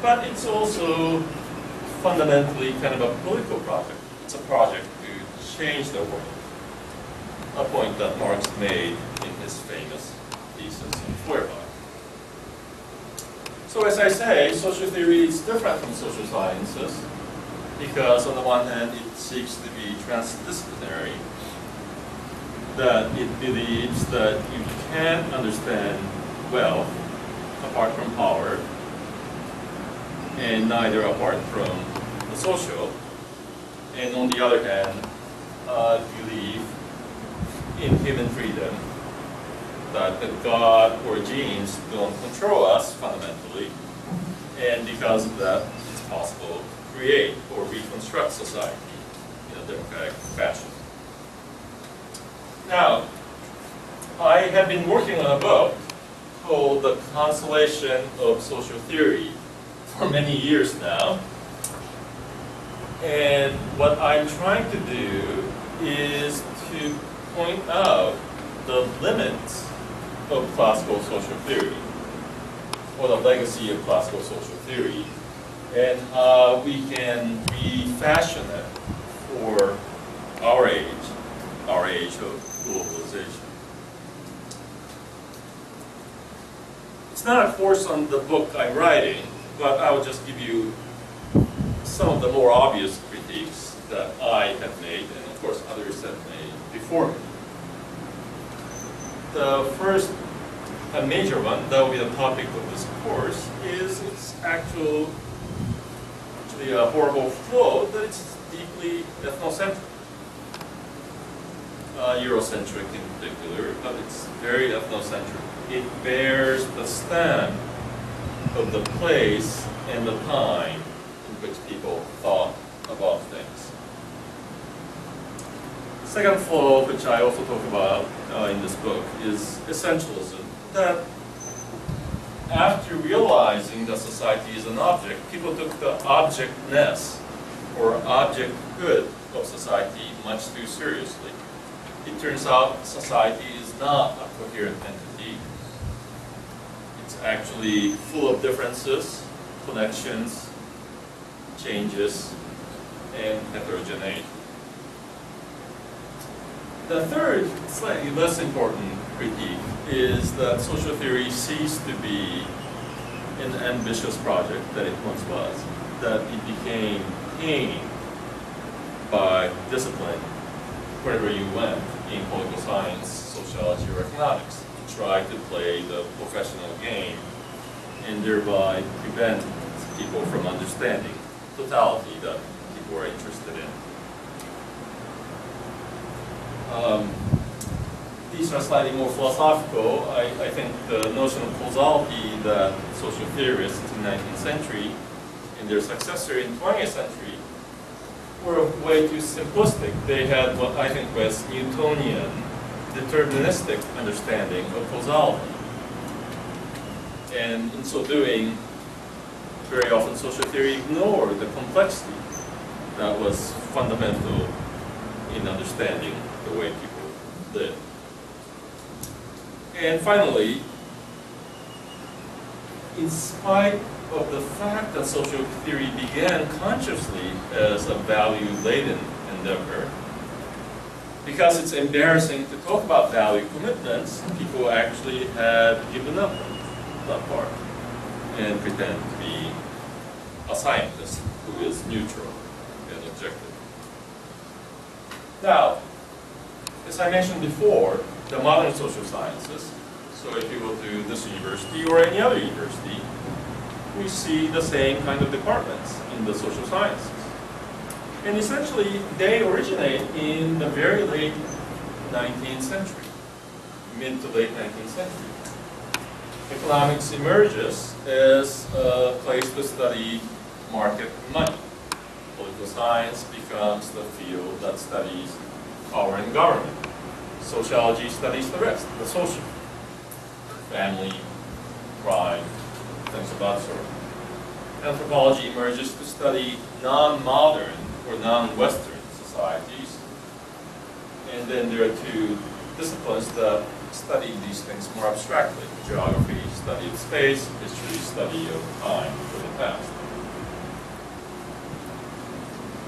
but it's also fundamentally kind of a political project. It's a project to change the world, a point that Marx made in his famous thesis on Feuerbach. So as I say, social theory is different from social sciences because on the one hand it seeks to be transdisciplinary, that it believes that you can't understand wealth apart from power and neither apart from the social, and on the other hand believe in human freedom, that God or genes don't control us fundamentally, and because of that, it's possible to create or reconstruct society in a democratic fashion. Now, I have been working on a book called The Consolation of Social Theory for many years now, and what I'm trying to do is to point out the limits of classical social theory, or the legacy of classical social theory, and how we can refashion it for our age of globalization. It's not a course on the book I'm writing, but I will just give you some of the more obvious critiques that I have made, and of course others have made before me. The first major one, that will be the topic of this course, is its actually a horrible flaw that it's deeply ethnocentric. Eurocentric in particular, but it's very ethnocentric. It bears the stamp of the place and the time in which people thought about things. Second flaw, which I also talk about in this book, is essentialism. That after realizing that society is an object, people took the objectness or objecthood of society much too seriously. It turns out society is not a coherent entity. It's actually full of differences, connections, changes, and heterogeneity. The third, slightly less important critique is that social theory ceased to be an ambitious project that it once was, that it became pain by discipline wherever you went in political science, sociology, or economics, to try to play the professional game and thereby prevent people from understanding totality that people are interested in. These are slightly more philosophical. I think the notion of causality that social theorists in the 19th century and their successor in the 20th century were way too simplistic. They had what I think was Newtonian, deterministic understanding of causality. And in so doing, very often social theory ignored the complexity that was fundamental in understanding the way people live. And finally, in spite of the fact that social theory began consciously as a value-laden endeavor, because it's embarrassing to talk about value commitments, people actually have given up on that part and pretend to be a scientist who is neutral and objective. Now, as I mentioned before, the modern social sciences, so if you go to this university or any other university, we see the same kind of departments in the social sciences. And essentially, they originate in the very late 19th century, mid to late 19th century. Economics emerges as a place to study market money. Political science becomes the field that studies power and government. Sociology studies the rest, the social, family, crime, things of that sort. Anthropology emerges to study non-modern or non-Western societies. And then there are two disciplines that study these things more abstractly. Geography, study of space; history, study of time for the past.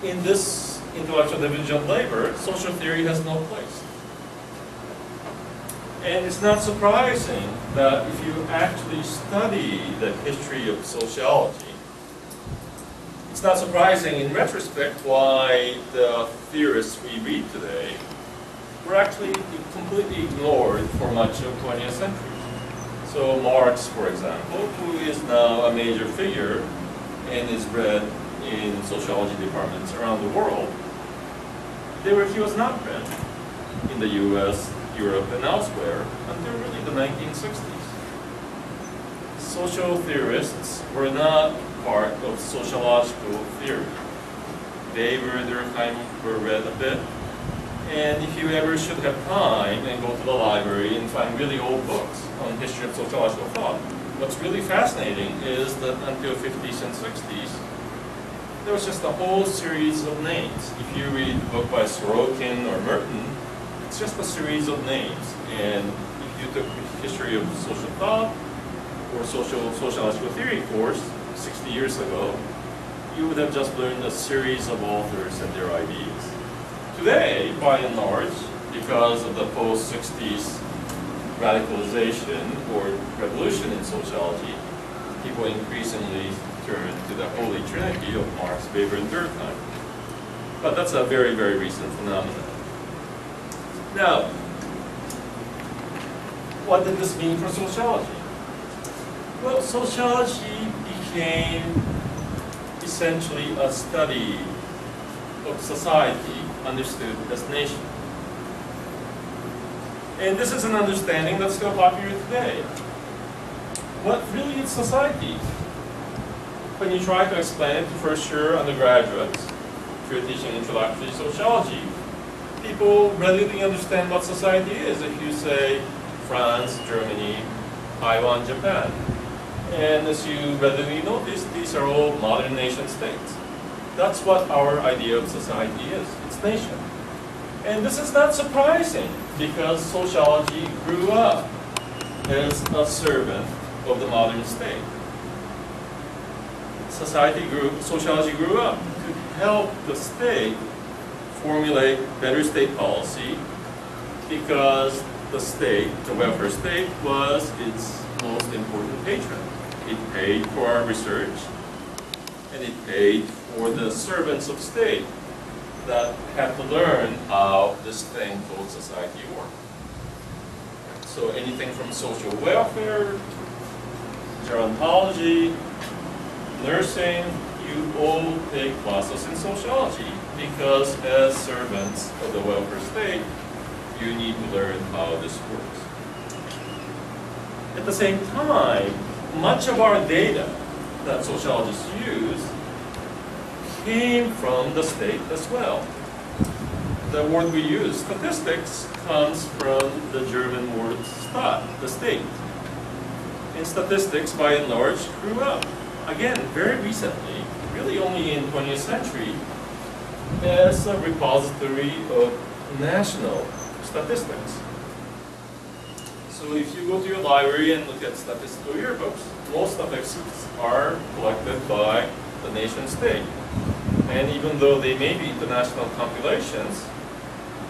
In this intellectual division of labor, social theory has no place. And it's not surprising that if you actually study the history of sociology, it's not surprising in retrospect why the theorists we read today were actually completely ignored for much of 20th century. So Marx, for example, who is now a major figure and is read in sociology departments around the world, he was not read in the US, Europe, and elsewhere until really the 1960s. Social theorists were not part of sociological theory. They were read a bit, and if you ever should have time and go to the library and find really old books on history of sociological thought, what's really fascinating is that until 50s and 60s, there was just a whole series of names. If you read a book by Sorokin or Merton, it's just a series of names. And if you took history of social thought or sociological theory course 60 years ago, you would have just learned a series of authors and their ideas. Today, by and large, because of the post-60s radicalization or revolution in sociology, people increasingly turn to the holy trinity of Marx, Weber, and Durkheim. But that's a very, very recent phenomenon. Now, what did this mean for sociology? Well, sociology became essentially a study of society understood as nation. And this is an understanding that's still popular today. What really is society? When you try to explain it to first-year undergraduates, if you're teaching introductory sociology, people readily understand what society is if you say France, Germany, Taiwan, Japan. And as you readily notice, these are all modern nation states. That's what our idea of society is. It's nation. And this is not surprising because sociology grew up as a servant of the modern state. Sociology grew up to help the state formulate better state policy because the state, the welfare state, was its most important patron. It paid for our research, and it paid for the servants of state that had to learn how this thing called society worked. So anything from social welfare, gerontology, nursing, you all take classes in sociology because as servants of the welfare state, you need to learn how this works. At the same time, much of our data that sociologists use came from the state as well. The word we use, statistics, comes from the German word Staat, the state. And statistics, by and large, grew up, again, very recently, really only in 20th century, as a repository of national statistics. So if you go to your library and look at statistical yearbooks, most statistics are collected by the nation state. And even though they may be international compilations,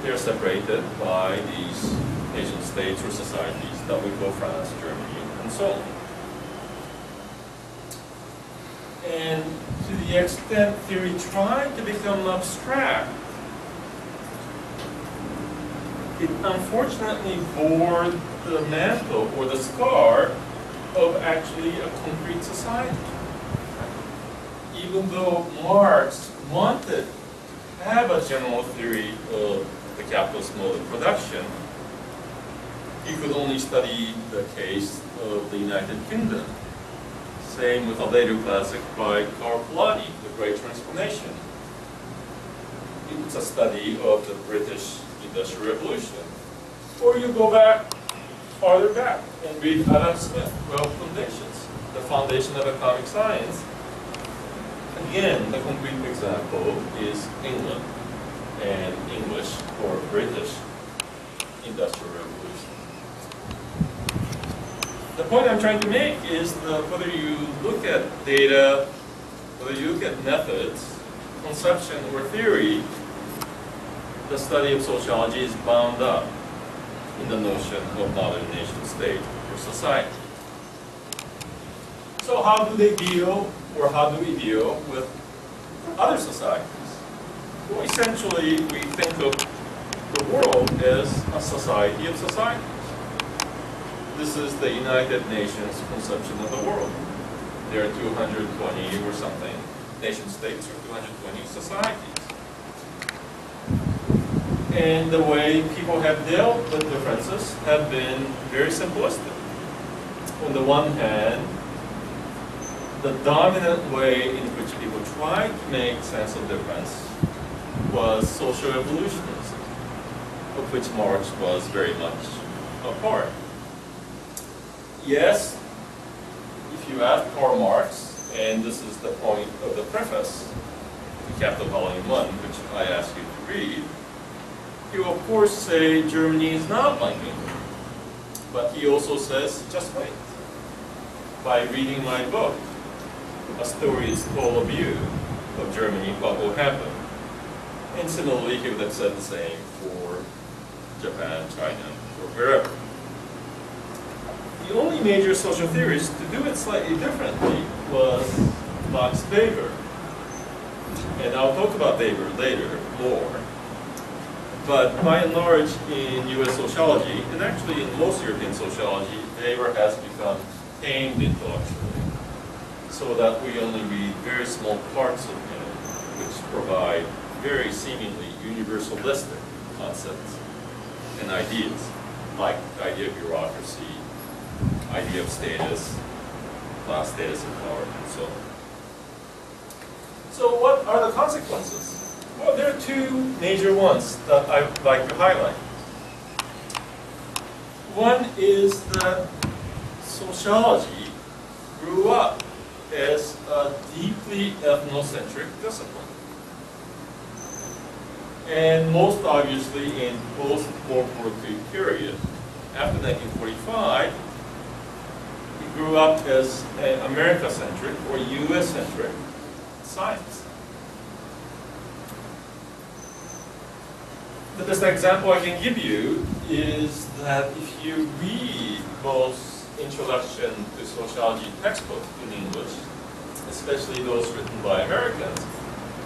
they're separated by these nation states or societies that we call France, Germany, and so on. And to the extent theory tried to become abstract, it unfortunately bore the mantle or the scar of actually a concrete society. Even though Marx wanted to have a general theory of the capitalist mode of production, he could only study the case of the United Kingdom. Same with a later classic by Karl Polanyi, The Great Transformation. It's a study of the British Industrial Revolution. Or you go back, farther back, and read Adam Smith, 12 Foundations, the foundation of economic science. Again, the concrete example is England and English or British Industrial Revolution. the point I'm trying to make is that whether you look at data, whether you look at methods, conception, or theory, the study of sociology is bound up in the notion of modern nation state or society. So how do they deal, or how do we deal with other societies? Well, essentially, we think of the world as a society of societies. This is the United Nations conception of the world. There are 220 or something nation states or 220 societies. And the way people have dealt with differences have been very simplistic. On the one hand, the dominant way in which people tried to make sense of difference was social evolutionism, of which Marx was very much a part. Yes, if you ask Karl Marx, and this is the point of the preface to Capital Volume 1, which I ask you to read, he will of course say Germany is not like England. But he also says, just wait. By reading my book, A Story is Told of You, of Germany, what will happen? And similarly, he would have said the same for Japan, China, or wherever. The only major social theorist to do it slightly differently was Max Weber. And I'll talk about Weber later more. But by and large, in US sociology, and actually in most European sociology, Weber has become tamed intellectually, so that we only read very small parts of him, which provide very seemingly universalistic concepts and ideas, like the idea of bureaucracy, idea of status, class status and power, and so on. So what are the consequences? Well, there are two major ones that I would like to highlight. One is that sociology grew up as a deeply ethnocentric discipline. And most obviously in post-World War II period, after 1945, it grew up as an America-centric or US-centric science. The best example I can give you is that if you read most introduction to sociology textbooks in English, especially those written by Americans,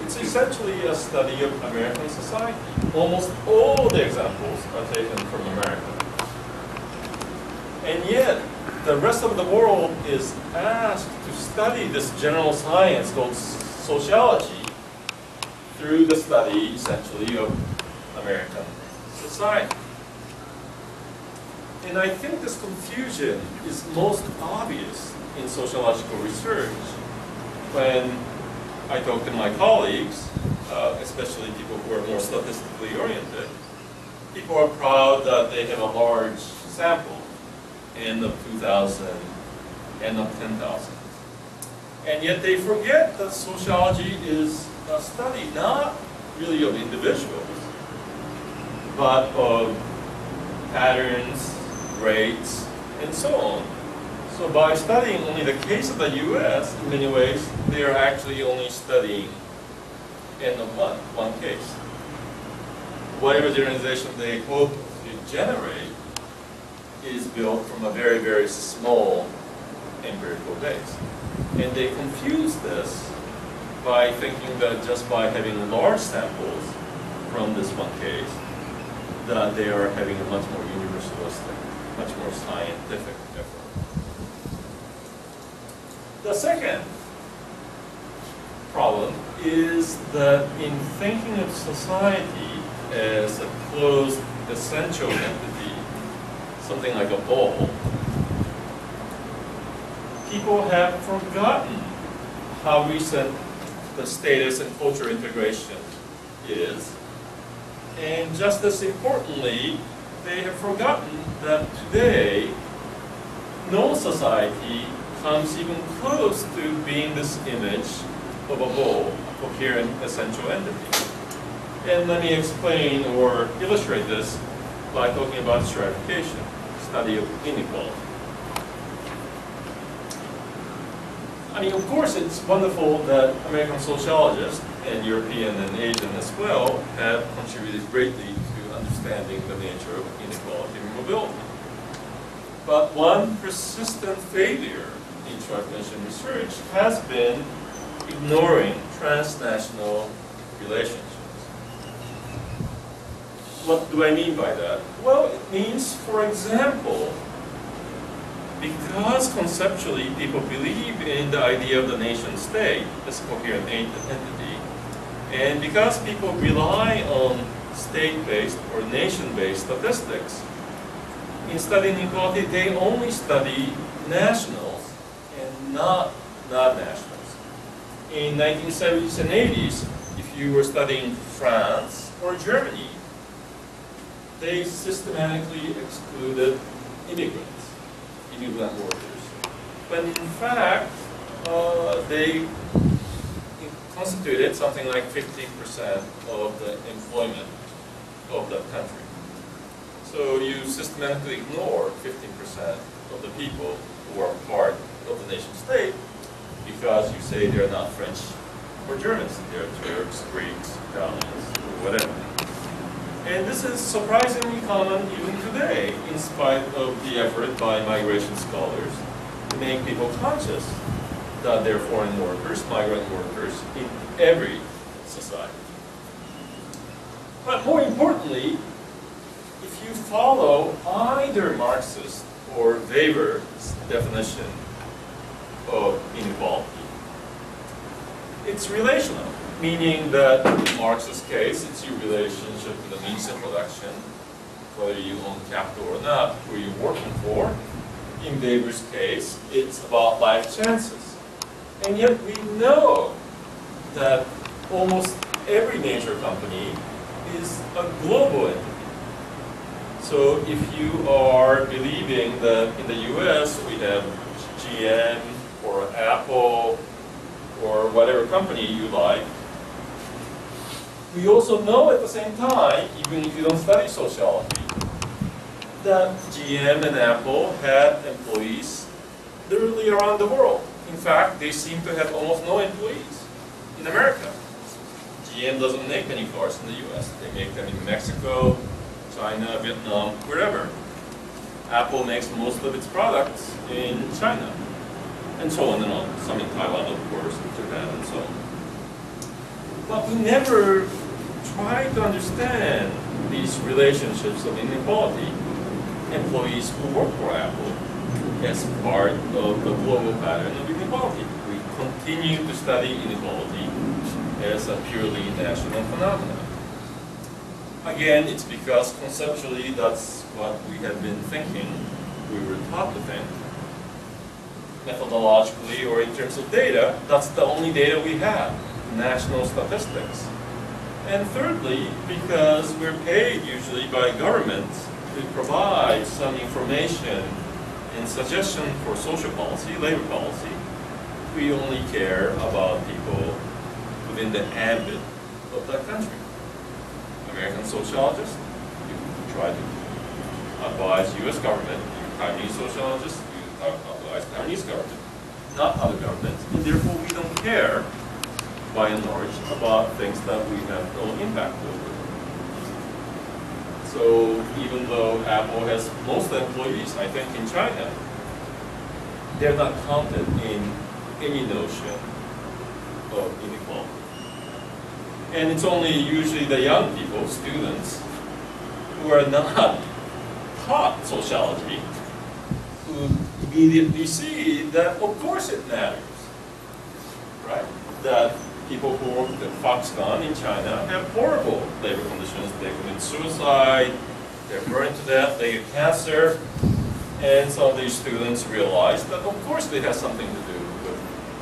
it's essentially a study of American society. Almost all the examples are taken from America. And yet, the rest of the world is asked to study this general science called sociology through the study, essentially, of American society. And I think this confusion is most obvious in sociological research when I talk to my colleagues, especially people who are more statistically oriented. People are proud that they have a large sample, N of 2,000, N of 10,000. And yet they forget that sociology is a study not really of individuals, but of patterns, rates, and so on. So by studying only the case of the US, in many ways, they are actually only studying N of one case. Whatever generalization they hope to generate is built from a very, very small empirical base. And they confuse this by thinking that just by having large samples from this one case, that they are having a much more universalistic, much more scientific effort. The second problem is that in thinking of society as a closed essential entity, something like a ball, people have forgotten how recent the status and culture integration is. And just as importantly, they have forgotten that today, no society comes even close to being this image of a whole, a coherent essential entity. And let me explain or illustrate this by talking about stratification, study of inequality. I mean, of course, it's wonderful that American sociologists and European and Asian as well have contributed greatly to understanding the nature of inequality and mobility. But one persistent failure in transnational research has been ignoring transnational relationships. What do I mean by that? Well, it means, for example, because conceptually people believe in the idea of the nation state as a coherent entity, and because people rely on state-based or nation-based statistics, in studying inequality, they only study nationals and not non-nationals. In 1970s and 80s, if you were studying France or Germany, they systematically excluded immigrants. Immigrant workers. But in fact, they constituted something like 15% of the employment of that country. So you systematically ignore 15% of the people who are part of the nation state because you say they're not French or Germans, they're Turks, Greeks, Italians, or whatever. And this is surprisingly common even today, in spite of the effort by migration scholars to make people conscious that they're foreign workers, migrant workers, in every society. But more importantly, if you follow either Marxist or Weber's definition of inequality, it's relational. Meaning that in Marx's case, it's your relationship to the means of production, whether you own capital or not, who you're working for. In Weber's case, it's about life chances. And yet we know that almost every major company is a global entity. So if you are believing that in the US we have GM or Apple or whatever company you like, we also know at the same time, even if you don't study sociology, that GM and Apple had employees literally around the world. In fact, they seem to have almost no employees in America. GM doesn't make any cars in the US. They make them in Mexico, China, Vietnam, wherever. Apple makes most of its products in China, and so on and on. Some in Taiwan, of course, Japan, and so on. But we never try to understand these relationships of inequality. Employees who work for Apple as part of the global pattern of inequality. We continue to study inequality as a purely national phenomenon. Again, it's because conceptually that's what we have been thinking, we were taught to think. Methodologically or in terms of data, that's the only data we have. National statistics. And thirdly, because we're paid usually by governments to provide some information and suggestion for social policy, labor policy, we only care about people within the ambit of that country. American sociologists, you try to advise US government, Chinese sociologists, you advise Chinese government, not other governments, and therefore we don't care by and large, about things that we have no impact over. So even though Apple has most employees, I think in China, they're not counted in any notion of inequality. And it's only usually the young people, students, who are not taught sociology, who immediately see that of course it matters, right? That people who work at Foxconn in China have horrible labor conditions. They commit suicide, they're burned to death, they get cancer, and some of these students realize that of course it has something to do with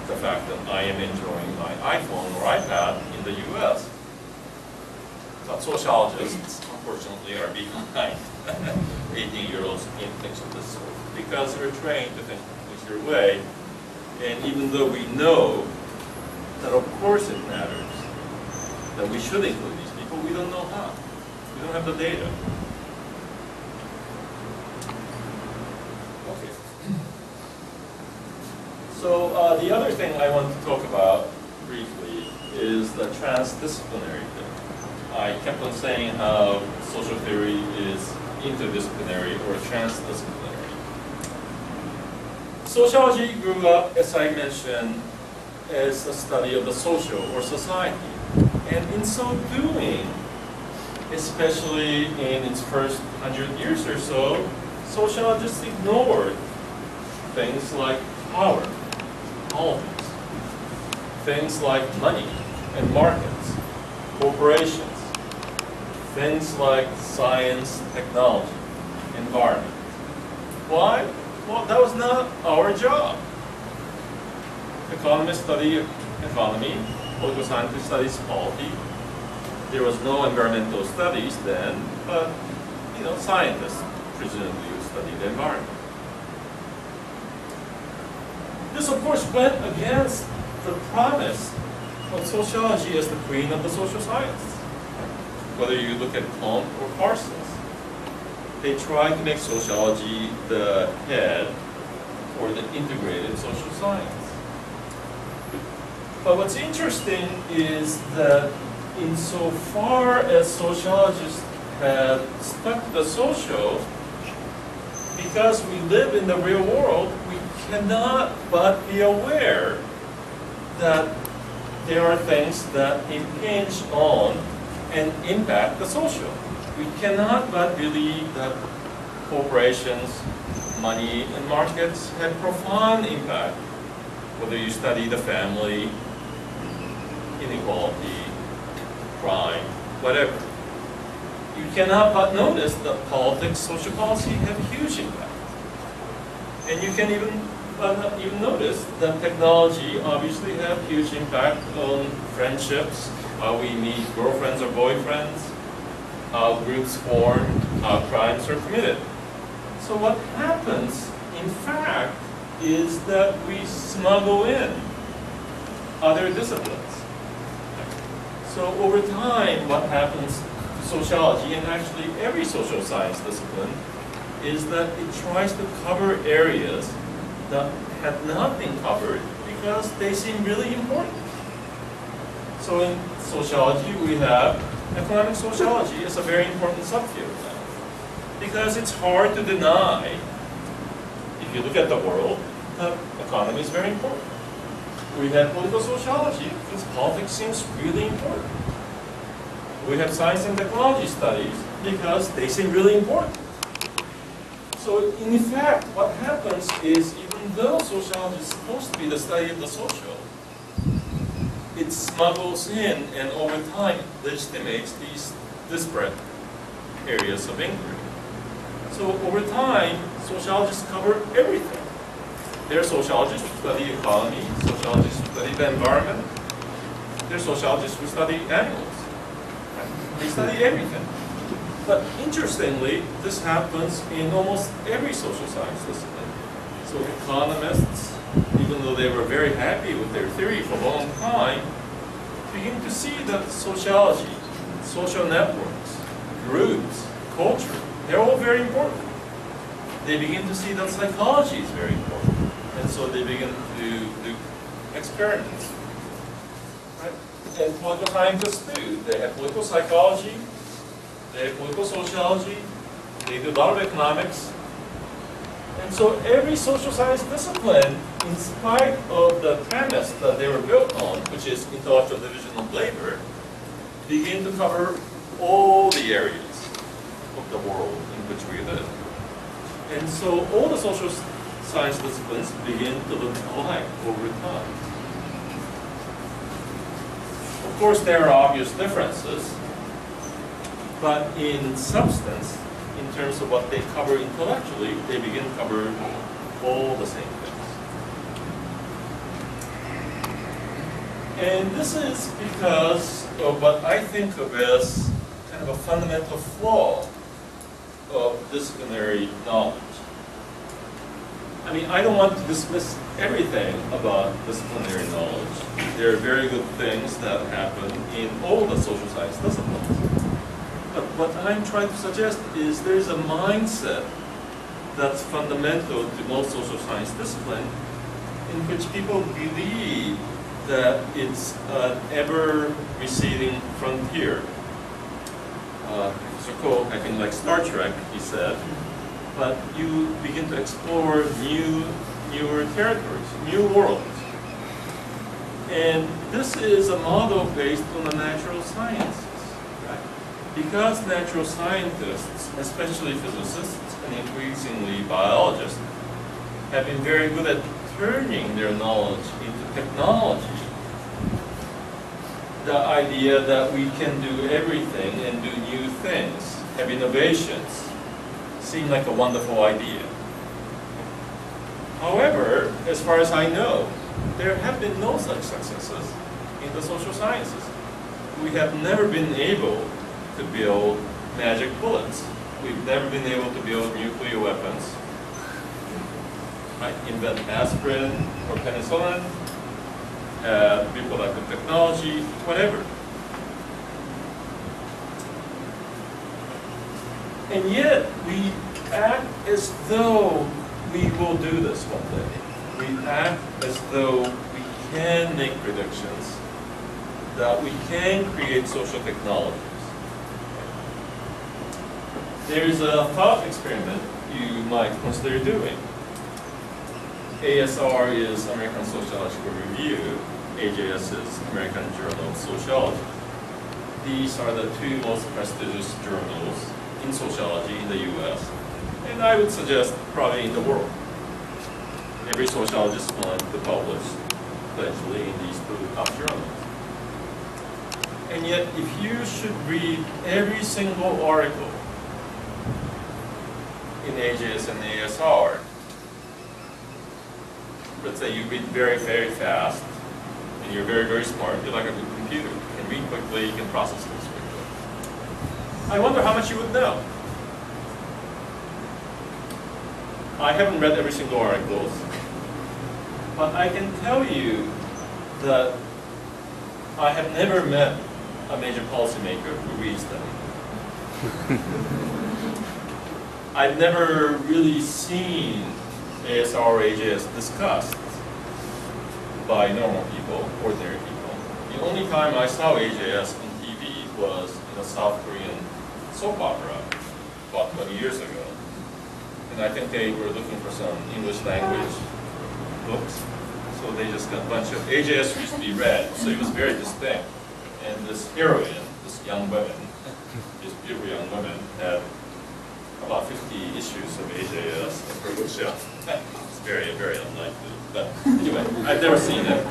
the fact that I am enjoying my iPhone or iPad in the US. But sociologists, unfortunately, are behind 18-year-olds in things of this sort because they're trained to think with your way, and even though we know that of course it matters, that we should include these people, we don't know how. We don't have the data. Okay. So the other thing I want to talk about briefly is the transdisciplinary thing. I kept on saying how social theory is interdisciplinary or transdisciplinary. Sociology grew up, as I mentioned, as a study of the social or society. And in so doing, especially in its first 100 years or so, sociologists ignored things like power, politics, things like money and markets, corporations, things like science, technology, environment. Why? Well, that was not our job. Economists study economy, political scientists studies polity. There was no environmental studies then, but scientists presumably would study the environment. This, of course, went against the promise of sociology as the queen of the social sciences. Whether you look at Comte or Parsons, they tried to make sociology the head or the integrated social science. But what's interesting is that insofar as sociologists have stuck to the social, because we live in the real world, we cannot but be aware that there are things that impinge on and impact the social. We cannot but believe that corporations, money, and markets have profound impact, whether you study the family, inequality, crime, whatever. You cannot but notice that politics, social policy have huge impact. And you can even notice that technology obviously have huge impact on friendships, how we meet girlfriends or boyfriends, how groups form, how crimes are committed. So what happens, in fact, is that we smuggle in other disciplines. So over time, what happens to sociology, and actually every social science discipline, is that it tries to cover areas that had not been covered because they seem really important. So in sociology, we have economic sociology as a very important subfield now, because it's hard to deny, if you look at the world, that economy is very important. We have political sociology because politics seems really important. We have science and technology studies because they seem really important. So in effect, what happens is, even though sociology is supposed to be the study of the social, it smuggles in and over time legitimates these disparate areas of inquiry. So over time, sociologists cover everything. There are sociologists who study economy, sociologists who study the environment. There are sociologists who study animals. They study everything. But interestingly, this happens in almost every social science discipline. So economists, even though they were very happy with their theory for a long time, begin to see that sociology, social networks, groups, culture, they're all very important. They begin to see that psychology is very important. And so they begin to do experiments. Right? And political scientists do. They have political psychology, they have political sociology, they do a lot of economics. And so every social science discipline, in spite of the premise that they were built on, which is intellectual division of labor, begin to cover all the areas of the world in which we live. And so all the social science disciplines begin to look alike over time. Of course, there are obvious differences, but in substance, in terms of what they cover intellectually, they begin to cover all the same things. And this is because of what I think of as kind of a fundamental flaw of disciplinary knowledge. I mean, I don't want to dismiss everything about disciplinary knowledge. There are very good things that happen in all the social science disciplines. But what I'm trying to suggest is there's a mindset that's fundamental to most social science discipline, in which people believe that it's an ever-receding frontier. Professor Koch, I think like Star Trek, he said, but you begin to explore newer territories, new worlds. And this is a model based on the natural sciences. Right? Because natural scientists, especially physicists and increasingly biologists, have been very good at turning their knowledge into technology, the idea that we can do everything and do new things, have innovations, seem like a wonderful idea. However, as far as I know, there have been no such successes in the social sciences. We have never been able to build magic bullets. We've never been able to build nuclear weapons, right? Invent aspirin or penicillin, reproductive technology, whatever. And yet, we act as though we will do this one day. We act as though we can make predictions, that we can create social technologies. There is a thought experiment you might consider doing. ASR is American Sociological Review. AJS is American Journal of Sociology. These are the two most prestigious journals in sociology in the US, and I would suggest probably in the world. Every sociologist wants to publish eventually in these two top journals. And yet, if you should read every single article in AJS and ASR, let's say you read very, very fast, and you're very, very smart, you're like a good computer. You can read quickly, you can process things quickly. I wonder how much you would know. I haven't read every single article, but I can tell you that I have never met a major policymaker who reads them. I've never really seen ASR or AJS discussed by normal people, ordinary people. The only time I saw AJS on TV was in a South Korean soap opera about 20 years ago. And I think they were looking for some English language books. So they just got a bunch of, AJS used to be red, so it was very distinct. And this heroine, this young woman, this beautiful young woman, had about 50 issues of AJS in her bookshelf. It's very, very unlikely. But anyway, I've never seen it.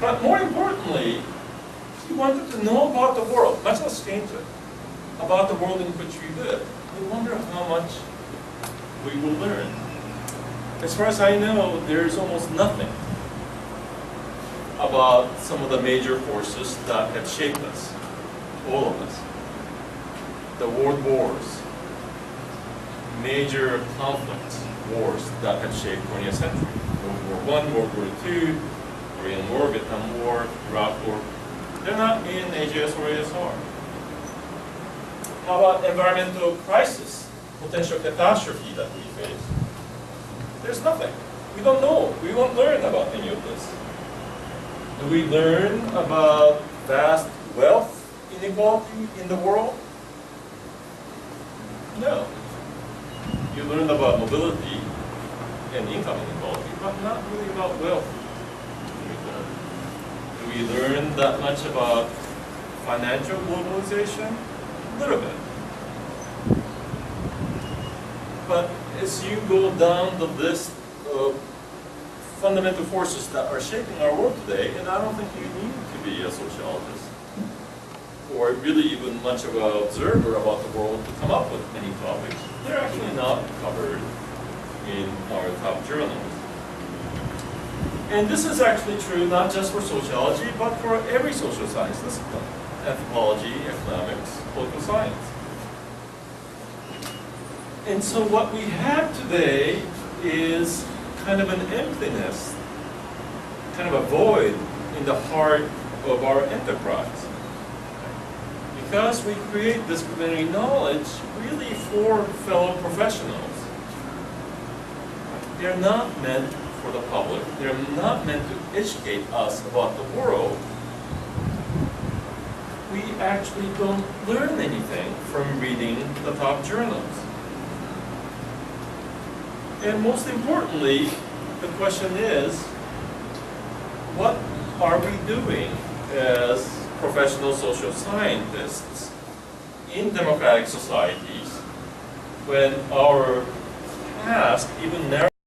But more importantly, he wanted to know about the world, much less change it, about the world in which we live. We wonder how much we will learn. As far as I know, there's almost nothing about some of the major forces that have shaped us, all of us. The world wars, major conflicts, wars that have shaped 20th century. World War I, World War II, Korean War, Vietnam War, Iraq War. They're not in AJS or ASR. How about environmental crisis, potential catastrophe that we face? There's nothing. We don't know. We won't learn about any of this. Do we learn about vast wealth inequality in the world? No. You learn about mobility and income inequality, but not really about wealth. Do we learn that much about financial globalization? A little bit. But as you go down the list of fundamental forces that are shaping our world today, and I don't think you need to be a sociologist or really even much of an observer about the world to come up with many topics. They're actually not covered in our top journals. And this is actually true not just for sociology, but for every social science discipline. Anthropology, economics, political science. And so what we have today is kind of an emptiness, kind of a void in the heart of our enterprise. Because we create disciplinary knowledge really for fellow professionals. They're not meant for the public. They're not meant to educate us about the world. We actually don't learn anything from reading the top journals. And most importantly, the question is, what are we doing as professional social scientists in democratic societies when our task, even narrow